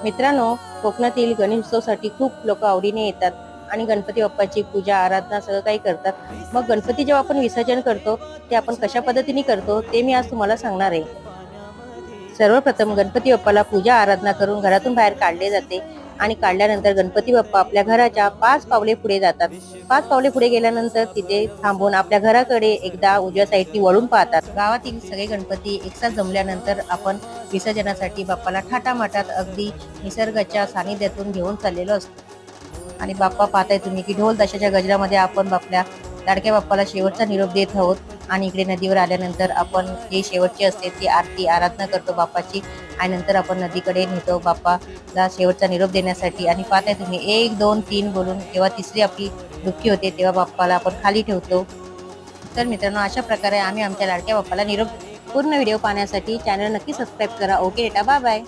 मित्रांनो, कोकणातील गणेशोत्सवासाठी खूप लोक आवडीने येतात आणि गणपती बाप्पाची पूजा आराधना सगळं काही करतात. मग गणपती जेव्हा आपण विसर्जन करतो ते आपण कशा पद्धतीने करतो ते मी आज तुम्हाला सांगणार आहे. सर्वप्रथम गणपती बाप्पाला पूजा आराधना करून घरातून बाहेर काढले जाते आणि काढल्यानंतर गणपती बाप्पा आपल्या घराच्या 5 पावले पुढे जातात. 5 पावले पुढे गेल्यानंतर तिथे थांबून आपल्या घराकडे एकदा उजव्या साईडनी वळून पाहतात. गावातील सगळे गणपती एकसाथ जमल्यानंतर आपण विसर्जनासाठी बाप्पाला थाटामाटात अगदी निसर्गाच्या सानिध्यातून घेऊन चाललेलो असतो. आणि बाप्पा पाहताय तुम्ही की ढोल ताशाच्या गजरामध्ये आपण आपल्या लाडक्या बाप्पाला शेवटचा निरोप देत आहोत. आणि इकडे नदीवर आल्यानंतर आपण जे शेवटची असते ती आरती आराधना करतो बाप्पाची आणि नंतर आपण नदीकडे नेतो बाप्पाला शेवटचा निरोप देण्यासाठी. आणि पाहताय तुम्ही 1 2 3 बोलून जेव्हा तिसरी आपली डुबकी होते तेव्हा बाप्पाला आपण खाली ठेवतो. तर मित्रांनो, अशा प्रकारे आम्ही आमच्या लाडक्या बाप्पाला निरोप. पूर्ण व्हिडिओ पाहण्यासाठी चॅनल नक्की सबस्क्राईब करा. ओके बेटा, बाय बाय.